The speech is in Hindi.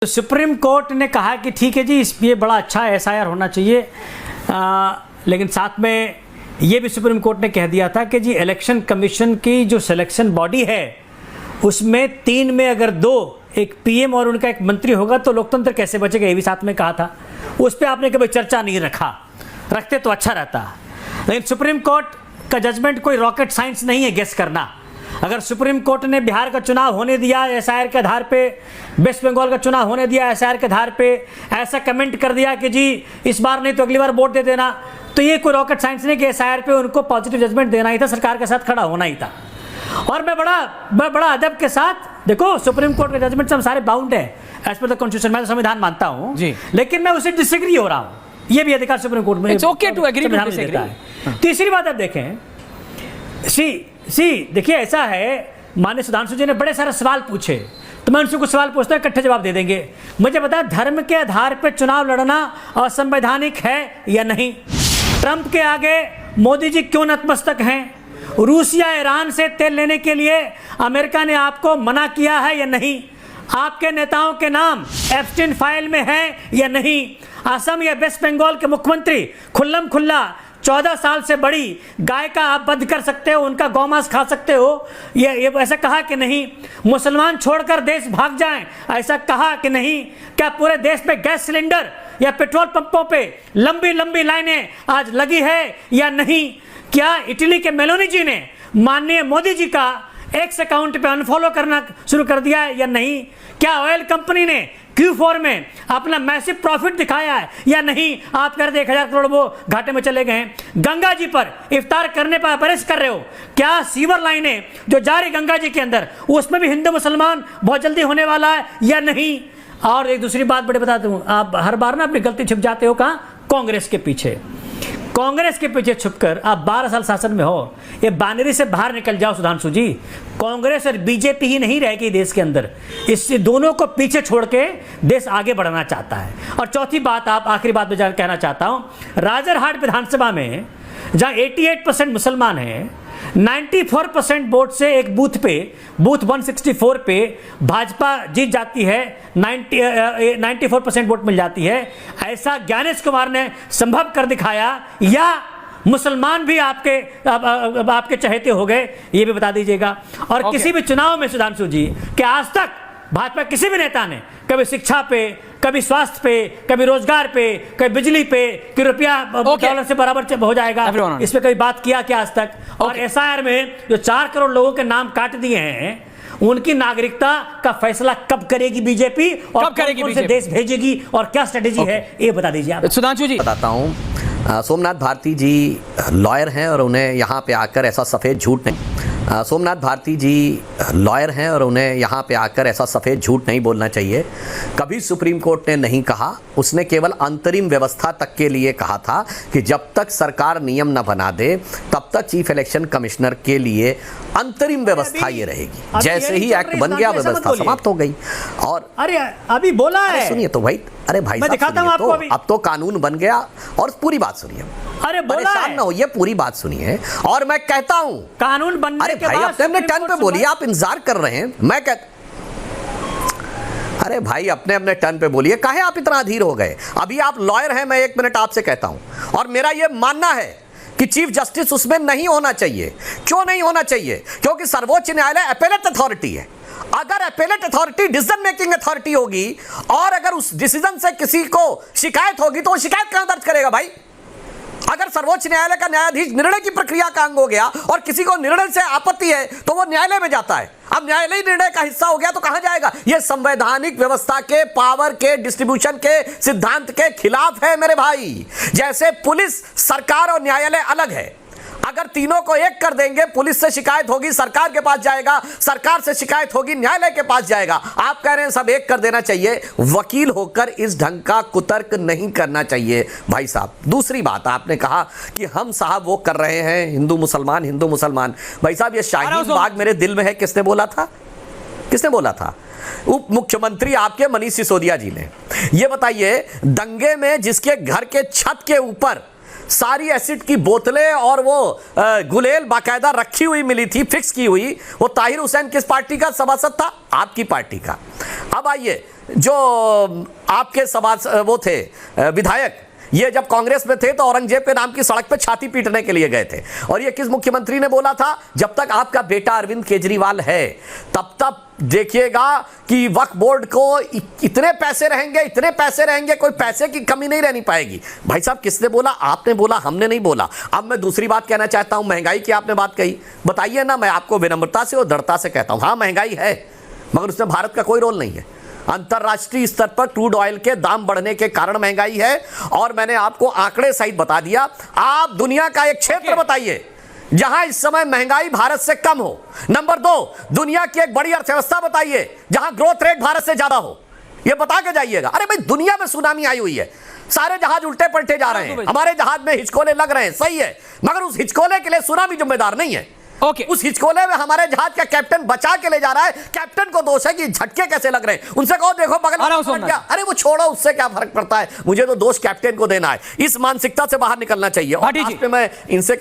सुप्रीम कोर्ट ने कहा कि ठीक है जी, ये बड़ा अच्छा एसआईआर होना चाहिए, लेकिन साथ में ये भी सुप्रीम कोर्ट ने कह दिया था कि जी इलेक्शन कमीशन की जो सिलेक्शन बॉडी है उसमें 3 में अगर 2 एक पीएम और उनका एक मंत्री होगा तो लोकतंत्र कैसे बचेगा, ये भी साथ में कहा था। उस पर आपने कभी चर्चा नहीं रखते तो अच्छा रहता। लेकिन सुप्रीम कोर्ट का जजमेंट कोई रॉकेट साइंस नहीं है गेस करना। अगर सुप्रीम कोर्ट ने बिहार का चुनाव होने दिया एसआईआर के आधार पे, वेस्ट बंगाल का चुनाव होने दिया एसआईआर के आधार पे, ऐसा कमेंट कर दिया कि जी इस बार नहीं तो अगली बार वोट दे देना, तो ये कोई रॉकेट साइंस नहीं कि एसआईआर पे उनको पॉजिटिव जजमेंट देना ही था, सरकार के साथ खड़ा होना ही था। और मैं बड़ा अदब के साथ, देखो सुप्रीम कोर्ट के जजमेंट से हम सारे बाउंड है एज पर द कॉन्स्टिट्यूशन, मैं तो संविधान मानता हूँ, लेकिन मैं उसे डिसएग्री हो रहा हूँ। ये भी अधिकार सुप्रीम कोर्ट में देता है। तीसरी बात आप देखें, देखिए ऐसा है, माननीय सुधांशु जी ने बड़े सारे सवाल पूछे, तो मैं उनसे कुछ सवाल पूछता हूँ, इकट्ठे जवाब दे देंगे। मुझे बता, धर्म के आधार पर चुनाव लड़ना असंवैधानिक है या नहीं? ट्रंप के आगे मोदी जी क्यों नतमस्तक हैं? रूस या ईरान से तेल लेने के लिए अमेरिका ने आपको मना किया है या नहीं? आपके नेताओं के नाम एप्स्टीन फाइल में है या नहीं? असम या वेस्ट बंगाल के मुख्यमंत्री खुल्लम खुल्ला 14 साल से बड़ी गाय का आप वध कर सकते हो, उनका गौमांस खा सकते हो, ये ऐसा कहा कि नहीं? मुसलमान छोड़कर देश भाग जाएं, ऐसा कहा कि नहीं? क्या पूरे देश में गैस सिलेंडर या पेट्रोल पंपों पे लंबी लंबी लाइनें आज लगी है या नहीं? क्या इटली के मेलोनी जी ने माननीय मोदी जी का एक्स अकाउंट पे अनफॉलो करना शुरू कर दिया है या नहीं? क्या ऑयल कंपनी ने Q4 में अपना मैसिव प्रॉफिट दिखाया है या नहीं? आप कह रहे 1000 करोड़ वो घाटे में चले गए हैं। गंगा जी पर इफ्तार करने पर परहेज कर रहे हो, क्या सीवर लाइनें जो जा रही गंगा जी के अंदर उसमें भी हिंदू मुसलमान बहुत जल्दी होने वाला है या नहीं? और एक दूसरी बात बड़े बता दूं, आप हर बार ना अपनी गलती छिप जाते हो, कहाँ? कांग्रेस के पीछे। कांग्रेस के पीछे छुपकर आप 12 साल शासन में हो, ये बानरी से बाहर निकल जाओ सुधांशु जी। कांग्रेस और बीजेपी ही नहीं रहेगी देश के अंदर, इससे दोनों को पीछे छोड़ के देश आगे बढ़ना चाहता है। और चौथी बात, आप आखिरी बात में कहना चाहता हूं, राजरहाट विधानसभा में जहां 88% मुसलमान हैं, 94% वोट से एक बूथ 164 पे भाजपा जीत जाती है, 94% वोट मिल जाती है। ऐसा ज्ञानेश कुमार ने संभव कर दिखाया या मुसलमान भी आपके चहेते हो गए, ये भी बता दीजिएगा। और किसी भी चुनाव में सुधांशु जी कि आज तक भाजपा किसी भी नेता ने कभी शिक्षा पे, कभी स्वास्थ्य पे, कभी रोजगार पे, कभी बिजली पे, कि रुपया डॉलर से बराबर हो जाएगा, इस पे कभी बात किया क्या आज तक? और एसआईआर में जो 4 करोड़ लोगों के नाम काट दिए हैं, उनकी नागरिकता का फैसला कब करेगी बीजेपी और कब करेगी बीजेपी? देश भेजेगी और क्या स्ट्रेटेजी है, ये बता दीजिए आप। सुधांशु जी बताता हूँ, सोमनाथ भारती जी लॉयर हैं और उन्हें यहाँ पे आकर ऐसा सफ़ेद झूठ नहीं सोमनाथ भारती जी लॉयर हैं और उन्हें यहाँ पे आकर ऐसा सफ़ेद झूठ नहीं बोलना चाहिए। कभी सुप्रीम कोर्ट ने नहीं कहा, उसने केवल अंतरिम व्यवस्था तक के लिए कहा था कि जब तक सरकार नियम न बना दे तब तक चीफ इलेक्शन कमिश्नर के लिए अंतरिम व्यवस्था ये रहेगी। जैसे ही एक्ट बन गया व्यवस्था समाप्त हो गई। और अरे अभी बोला है, सुनिए तो भाई, अरे भाई मैं दिखाता हूं आपको, अब तो कानून बन गया और पूरी बात सुनिए। अरे परेशान ना होइए, पूरी बात सुनिए। और मैं कहता हूं कानून बनने अरे के भाई बाद अपने टर्न पे बोलिए, आप इंतजार कर रहे हैं। मैं अरे भाई अपने टर्न पे बोलिए, काहे आप इतना अधीर हो गए? अभी आप लॉयर हैं, मैं 1 मिनट आपसे कहता हूं, और मेरा यह मानना है कि चीफ जस्टिस उसमें नहीं होना चाहिए। क्यों नहीं होना चाहिए? क्योंकि सर्वोच्च न्यायालय अपेलेट अथॉरिटी है। अगर appellate authority decision making authority होगी और अगर उस डिसीजन से किसी को शिकायत होगी तो वो शिकायत कहां दर्ज करेगा भाई? अगर सर्वोच्च न्यायालय का न्यायाधीश निर्णय की प्रक्रिया का अंग हो गया और किसी को निर्णय से आपत्ति है तो वो न्यायालय में जाता है। अब न्यायालय निर्णय का हिस्सा हो गया तो कहां जाएगा? यह संवैधानिक व्यवस्था के पावर के डिस्ट्रीब्यूशन के सिद्धांत के खिलाफ है मेरे भाई। जैसे पुलिस, सरकार और न्यायालय अलग है, अगर तीनों को एक कर देंगे, पुलिस से शिकायत होगी सरकार के पास जाएगा, सरकार से शिकायत होगी न्यायालय के पास जाएगा। आप कह रहे हैं सब एक कर देना चाहिए, वकील होकर इस ढंग का कुतर्क नहीं करना चाहिए भाई साहब। दूसरी बात, आपने कहा कि हम साहब वो कर रहे हैं हिंदू मुसलमान। भाई साहब ये शाहीन बाग मेरे दिल में है, किसने बोला था? किसने बोला था? उप मुख्यमंत्री आपके मनीष सिसोदिया जी ने। ये बताइए, दंगे में जिसके घर के छत के ऊपर सारी एसिड की बोतलें और वो गुलेल बाकायदा रखी हुई मिली थी, फिक्स की हुई। वो ताहिर हुसैन किस पार्टी का सभासद था? आपकी पार्टी का। अब आइए, जो आपके वो थे विधायक, ये जब कांग्रेस में थे तो औरंगजेब के नाम की सड़क पे छाती पीटने के लिए गए थे। और ये किस मुख्यमंत्री ने बोला था? जब तक आपका बेटा अरविंद केजरीवाल है तब तक देखिएगा कि वक्फ बोर्ड को इतने पैसे रहेंगे, कोई पैसे की कमी नहीं रहनी पाएगी। भाई साहब, किसने बोला? आपने बोला, हमने नहीं बोला। अब मैं दूसरी बात कहना चाहता हूं, महंगाई की आपने बात कही, बताइए ना, मैं आपको विनम्रता से और दृढ़ता से कहता हूं, हाँ महंगाई है, मगर उसमें भारत का कोई रोल नहीं है। अंतरराष्ट्रीय स्तर पर क्रूड ऑयल के दाम बढ़ने के कारण महंगाई है, और मैंने आपको आंकड़े सहित बता दिया। आप दुनिया का एक क्षेत्र बताइए जहां इस समय महंगाई भारत से कम हो। नंबर 2, दुनिया की एक बड़ी अर्थव्यवस्था बताइए जहां ग्रोथ रेट भारत से ज्यादा हो, यह बता के जाइएगा। अरे भाई, दुनिया में सुनामी आई हुई है, सारे जहाज उल्टे पलटे जा रहे हैं, हमारे जहाज में हिचकोले लग रहे हैं, सही है, मगर उस हिचकोले के लिए सुनामी जिम्मेदार नहीं है। उस हिचकोले में हमारे जहाज का कैप्टन बचा के ले जा रहा है, कैप्टन को दोष है कि झटके कैसे लग रहे हैं। उनसे कहो देखो बगल में क्या, अरे वो छोड़ो, उससे क्या फर्क पड़ता है, मुझे तो दोष कैप्टन को देना है। इस मानसिकता से बाहर निकलना चाहिए। और मैं इनसे